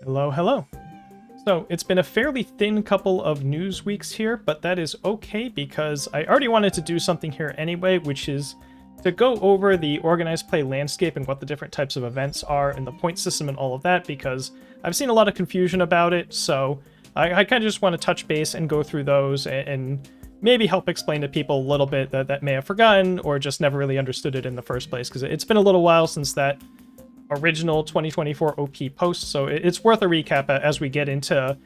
Hello, hello. So it's been a fairly thin couple of news weeks here, but that is okay because I already wanted to do something here anyway, which is to go over the organized play landscape and what the different types of events are and the point system and all of that, because I've seen a lot of confusion about it, so I kind of just want to touch base and go through those and maybe help explain to people a little bit that may have forgotten or just never really understood it in the first place, because it's been a little while since that original 2024 OP post, so it's worth a recap as we get into,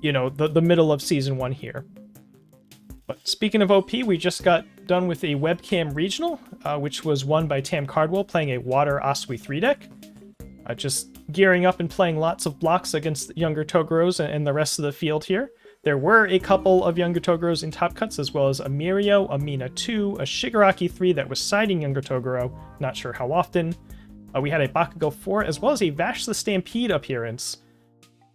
the middle of Season 1 here. But speaking of OP, we just got done with a webcam regional, which was won by Tam Cardwell playing a Water Osui 3 deck. Just gearing up and playing lots of blocks against younger Togeros and the rest of the field here. There were a couple of younger Togeros in top cuts, as well as a Mirio, a Mina 2, a Shigaraki 3 that was siding younger Toguro, not sure how often. We had a Bakugo 4, as well as a Vash the Stampede appearance.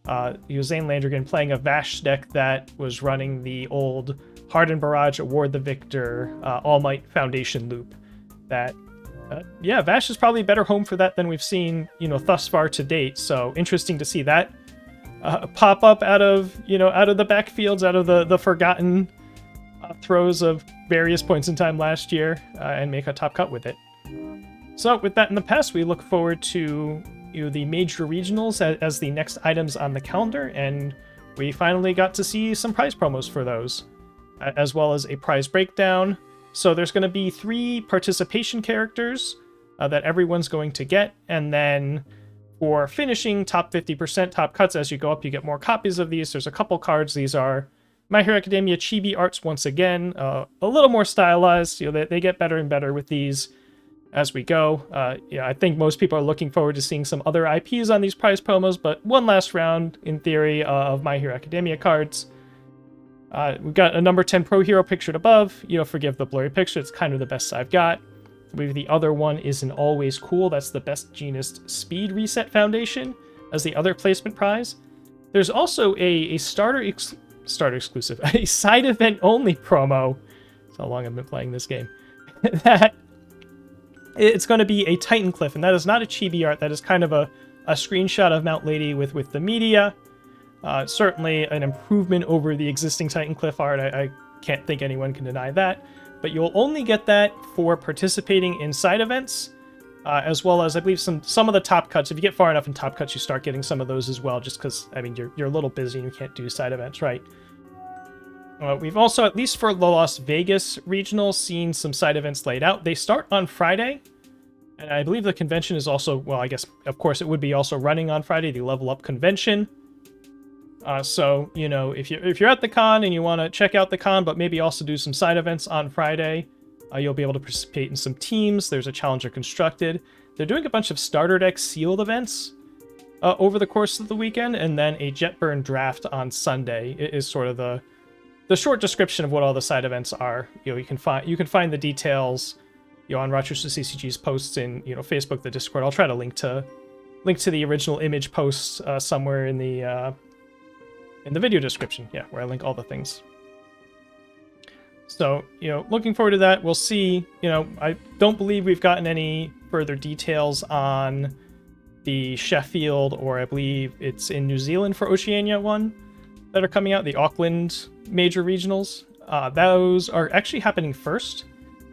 Zane Landrigan playing a Vash deck that was running the old Hardened Barrage, Award the Victor, All Might Foundation loop. Vash is probably a better home for that than we've seen, thus far to date. So interesting to see that pop up out of the backfields, out of the forgotten throws of various points in time last year, and make a top cut with it. So with that in the past, we look forward to the major regionals as the next items on the calendar, and we finally got to see some prize promos for those, as well as a prize breakdown. So there's going to be 3 participation characters that everyone's going to get, and then for finishing top 50% top cuts, as you go up, you get more copies of these. There's a couple cards. These are My Hero Academia Chibi arts once again, a little more stylized. They get better and better with these as we go. I think most people are looking forward to seeing some other IPs on these prize promos, but one last round, in theory, of My Hero Academia cards. We've got a number 10 Pro Hero pictured above. Forgive the blurry picture, it's kind of the best I've got. I believe the other one is an Always Cool. That's the Best Genist Speed Reset Foundation as the other placement prize. There's also a starter exclusive, a side event only promo. That's how long I've been playing this game. That it's going to be a Titan Cliff, and that is not a chibi art. That is kind of a screenshot of Mount Lady with the media. Certainly an improvement over the existing Titan Cliff art. I can't think anyone can deny that. But you'll only get that for participating in side events, as well as, I believe, some of the top cuts. If you get far enough in top cuts, you start getting some of those as well, just because, you're a little busy and you can't do side events, right? We've also, at least for the Las Vegas regional, seen some side events laid out. They start on Friday, and I believe the convention is also, well, I guess, of course, it would be also running on Friday, the Level Up convention. So, if you're at the con and you want to check out the con, but maybe also do some side events on Friday, you'll be able to participate in some teams. There's a Challenger Constructed. They're doing a bunch of starter deck sealed events over the course of the weekend, and then a Jetburn draft on Sunday is sort of the short description of what all the side events are. You can find the details, on Rochester CCG's posts in Facebook, the Discord. I'll try to link to the original image posts somewhere in the video description. Yeah, where I link all the things. So looking forward to that. We'll see. I don't believe we've gotten any further details on the Sheffield, or I believe it's in New Zealand for Oceania one, that are coming out, the Auckland major regionals. Those are actually happening first.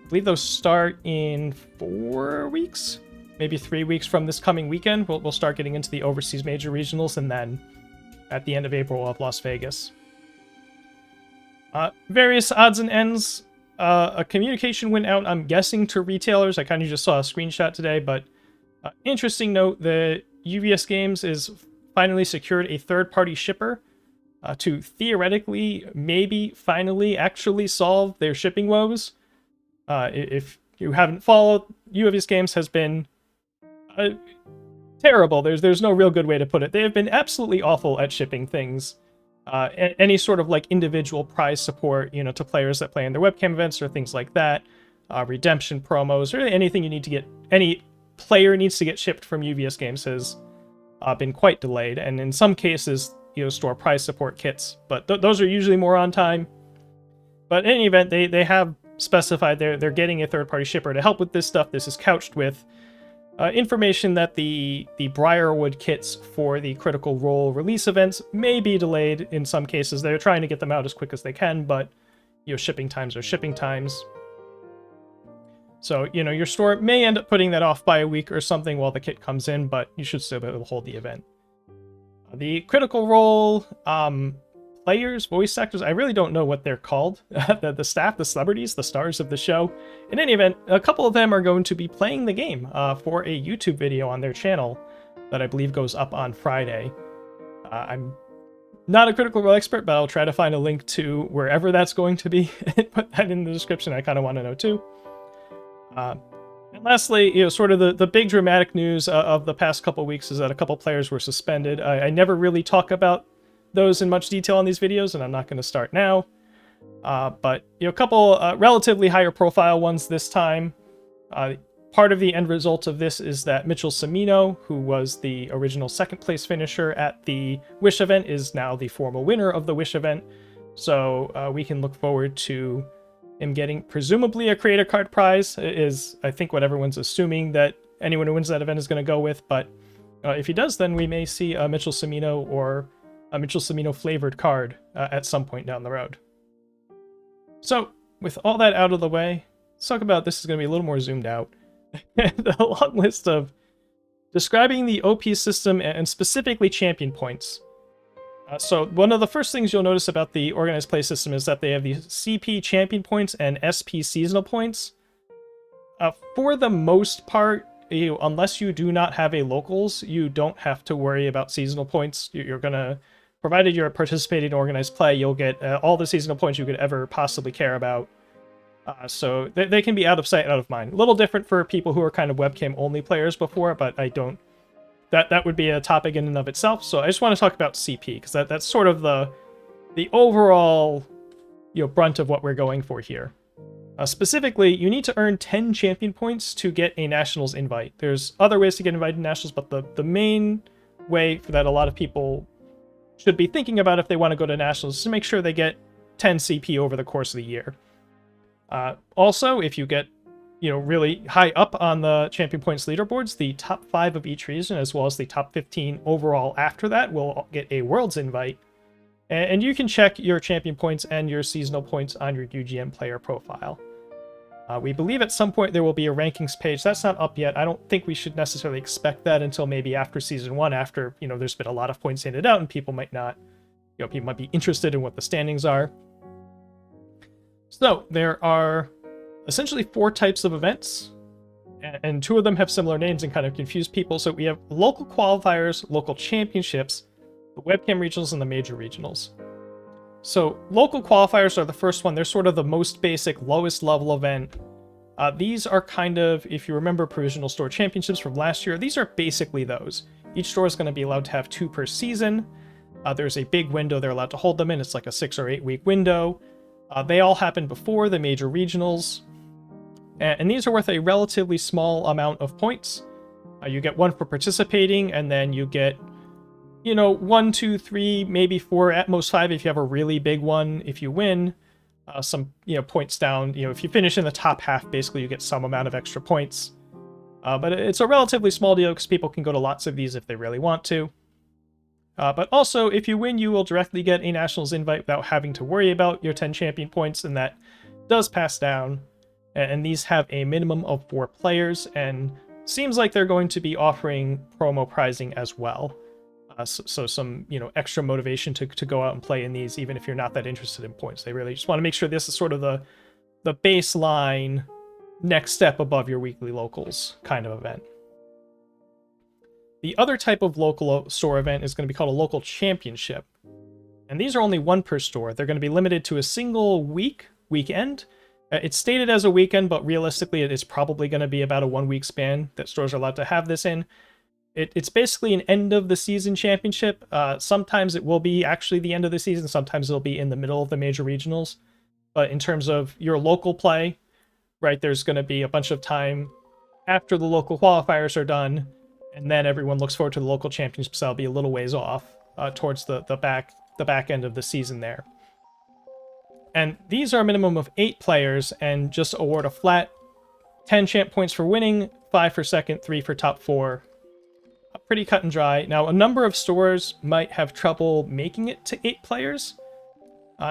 I believe those start in 4 weeks, maybe 3 weeks from this coming weekend. We'll start getting into the overseas major regionals, and then at the end of April we'll have Las Vegas. Various odds and ends. A communication went out, I'm guessing, to retailers. I kind of just saw a screenshot today, but interesting note, the UVS Games is finally secured a third-party shipper to theoretically, maybe, finally, actually solve their shipping woes. If you haven't followed, UVS Games has been terrible. There's no real good way to put it. They have been absolutely awful at shipping things. Any sort of individual prize support, to players that play in their webcam events or things like that. Redemption promos, or anything you need to get, any player needs to get shipped from UVS Games has been quite delayed, and in some cases, store prize support kits, but those are usually more on time. But in any event, they have specified they're getting a third-party shipper to help with this stuff. This is couched with information that the Briarwood kits for the Critical Role release events may be delayed in some cases. They're trying to get them out as quick as they can, but shipping times are shipping times. So, your store may end up putting that off by a week or something while the kit comes in, but you should still be able to hold the event. The Critical Role players, voice actors, I really don't know what they're called. The staff, the celebrities, the stars of the show. In any event, a couple of them are going to be playing the game for a YouTube video on their channel that I believe goes up on Friday. I'm not a Critical Role expert, but I'll try to find a link to wherever that's going to be and put that in the description. I kind of want to know too. And lastly, sort of the big dramatic news of the past couple weeks is that a couple players were suspended. I never really talk about those in much detail in these videos, and I'm not going to start now. But a couple relatively higher profile ones this time. Part of the end result of this is that Mitchell Cimino, who was the original second place finisher at the Wish event, is now the formal winner of the Wish event. So we can look forward to him getting presumably a creator card prize, is I think what everyone's assuming that anyone who wins that event is going to go with. But if he does, then we may see a Mitchell Cimino or a Mitchell Cimino flavored card at some point down the road. So, with all that out of the way, let's talk about this is going to be a little more zoomed out. The long list of describing the OP system and specifically champion points. So, one of the first things you'll notice about the organized play system is that they have the CP champion points and SP seasonal points. For the most part, unless you do not have a locals, you don't have to worry about seasonal points. You're going to, provided you're participating in organized play, you'll get all the seasonal points you could ever possibly care about. So they can be out of sight, out of mind. A little different for people who are kind of webcam only players before, but I don't. That would be a topic in and of itself. So I just want to talk about CP because that's sort of the overall brunt of what we're going for here. Specifically, you need to earn 10 champion points to get a Nationals invite. There's other ways to get invited to Nationals, but the main way that a lot of people should be thinking about if they want to go to Nationals is to make sure they get 10 CP over the course of the year. Also, if you get really high up on the champion points leaderboards, the top 5 of each region, as well as the top 15 overall after that, will get a Worlds invite. And you can check your champion points and your seasonal points on your UGM player profile. We believe at some point there will be a rankings page. That's not up yet. I don't think we should necessarily expect that until maybe after Season 1, after, there's been a lot of points handed out and people might not, people might be interested in what the standings are. So, there are essentially 4 types of events, and 2 of them have similar names and kind of confuse people. So we have local qualifiers, local championships, the webcam regionals, and the major regionals. So local qualifiers are the first one. They're sort of the most basic, lowest level event. These are kind of, if you remember Provisional Store Championships from last year, these are basically those. Each store is going to be allowed to have 2 per season. There's a big window they're allowed to hold them in. It's like a 6 or 8 week window. They all happen before the major regionals. And these are worth a relatively small amount of points. You get 1 for participating, and then you get, 1, 2, 3, maybe 4, at most 5 if you have a really big one. If you win, some, points down. If you finish in the top half, basically you get some amount of extra points. But it's a relatively small deal because people can go to lots of these if they really want to. But also, if you win, you will directly get a Nationals invite without having to worry about your 10 champion points, and that does pass down. And these have a minimum of 4 players, and seems like they're going to be offering promo prizing as well. So some, extra motivation to go out and play in these, even if you're not that interested in points. They really just want to make sure this is sort of the baseline, next step above your weekly locals kind of event. The other type of local store event is going to be called a local championship. And these are only 1 per store. They're going to be limited to a single weekend. It's stated as a weekend, but realistically it is probably going to be about a 1-week span that stores are allowed to have this in. It's basically an end of the season championship. Sometimes it will be actually the end of the season. Sometimes it'll be in the middle of the major regionals. But in terms of your local play, right, there's going to be a bunch of time after the local qualifiers are done, and then everyone looks forward to the local championships. That'll be a little ways off towards the back end of the season there. And these are a minimum of 8 players, and just award a flat 10 champ points for winning, 5 for second, 3 for top 4. Pretty cut and dry. Now, a number of stores might have trouble making it to 8 players.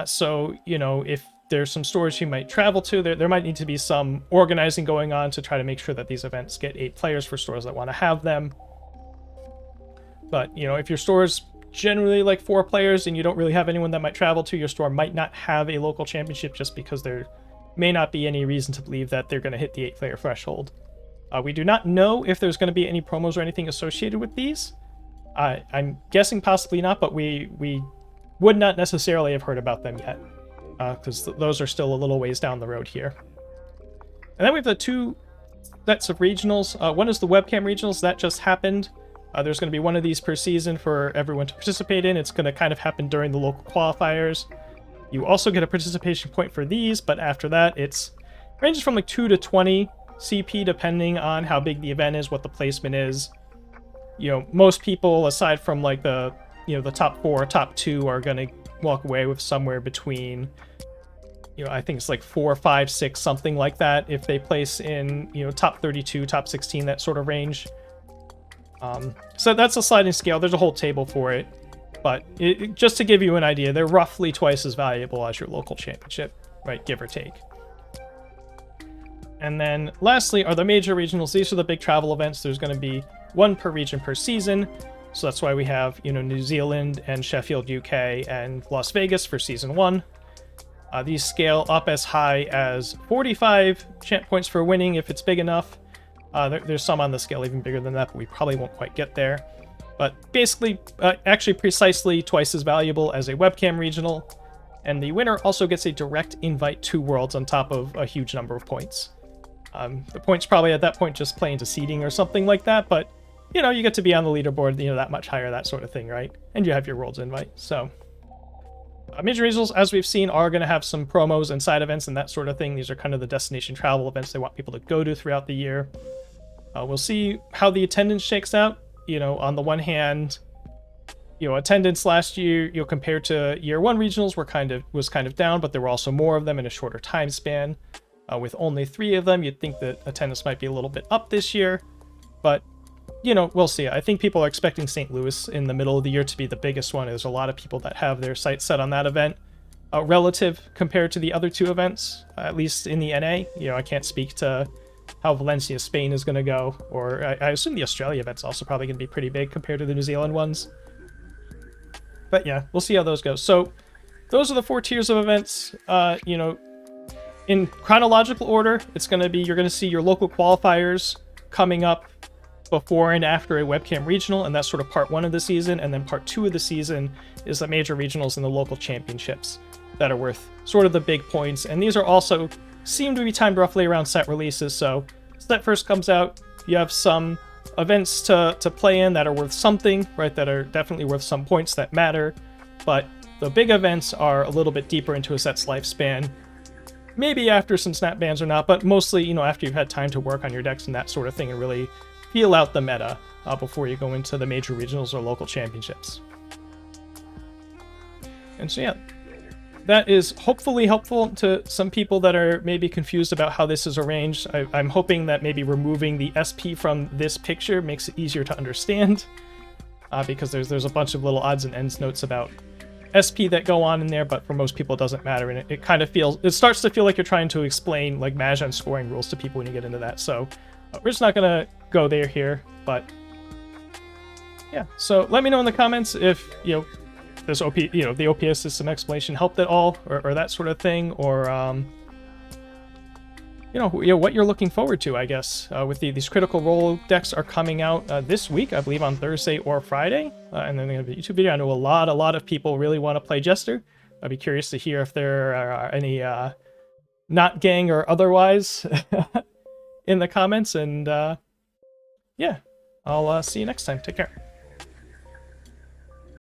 So, you know, if there's some stores you might travel to, there might need to be some organizing going on to try to make sure that these events get 8 players for stores that want to have them. But, you know, if your store's generally like 4 players and you don't really have anyone that might travel to, your store might not have a local championship just because there may not be any reason to believe that they're going to hit the 8-player threshold. We do not know if there's going to be any promos or anything associated with these. I'm guessing possibly not, but we would not necessarily have heard about them yet, because those are still a little ways down the road here. And then we have the 2 sets of regionals. One is the webcam regionals. That just happened. There's going to be one of these per season for everyone to participate in. It's going to kind of happen during the local qualifiers. You also get a participation point for these, but after that, it ranges from like 2 to 20 CP depending on how big the event is, what the placement is. You know, most people, aside from like the top 4, top 2, are going to walk away with somewhere between, you know, I think it's like 4, 5, 6, something like that if they place in, you know, top 32, top 16, that sort of range. So that's a sliding scale. There's a whole table for it. But just to give you an idea, they're roughly twice as valuable as your local championship, right? Give or take. And then lastly are the major regionals. These are the big travel events. There's going to be 1 per region per season. So that's why we have, you know, New Zealand and Sheffield, UK, and Las Vegas for season 1. These scale up as high as 45 champ points for winning if it's big enough. There's some on the scale even bigger than that, but we probably won't quite get there. But basically, actually precisely twice as valuable as a webcam regional. And the winner also gets a direct invite to Worlds on top of a huge number of points. The points probably at that point just play into seeding or something like that, but, you know, you get to be on the leaderboard, you know, that much higher, that sort of thing, right? And you have your Worlds invite, so... major regionals, as we've seen, are going to have some promos and side events and that sort of thing. These are kind of the destination travel events they want people to go to throughout the year. We'll see how the attendance shakes out. You know, on the one hand, you know, attendance last year, you know, compared to year 1 regionals was kind of down, but there were also more of them in a shorter time span. With only 3 of them, you'd think that attendance might be a little bit up this year, but, you know, we'll see. I think people are expecting St. Louis in the middle of the year to be the biggest one. There's a lot of people that have their sights set on that event, relative compared to the other 2 events, at least in the NA. You know, I can't speak to how Valencia, Spain is going to go, or I assume the Australia event's also probably going to be pretty big compared to the New Zealand ones. But yeah, we'll see how those go. So those are the 4 tiers of events. You know, in chronological order, it's going to be, you're going to see your local qualifiers coming up before and after a webcam regional, and that's sort of part 1 of the season. And then part 2 of the season is the major regionals and the local championships that are worth sort of the big points. And these are also seem to be timed roughly around set releases. So set first comes out, you have some events to play in that are worth something, right? That are definitely worth some points that matter. But the big events are a little bit deeper into a set's lifespan. Maybe after some snap bans or not, but mostly, you know, after you've had time to work on your decks and that sort of thing and really feel out the meta before you go into the major regionals or local championships. And so yeah, that is hopefully helpful to some people that are maybe confused about how this is arranged. I'm hoping that maybe removing the SP from this picture makes it easier to understand, because there's a bunch of little odds and ends notes about SP that go on in there, but for most people it doesn't matter, and it kind of feels, it starts to feel like you're trying to explain like Mahjong scoring rules to people when you get into that. So we're just not gonna go there here, but yeah. So let me know in the comments if, you know, this the OPS system explanation helped at all, or that sort of thing, or you know, what you're looking forward to, I guess. With these Critical Role decks are coming out this week, I believe on Thursday or Friday, and then they have a YouTube video. I know a lot of people really want to play Jester. I'd be curious to hear if there are any not gang or otherwise in the comments, and yeah, I'll see you next time. Take care.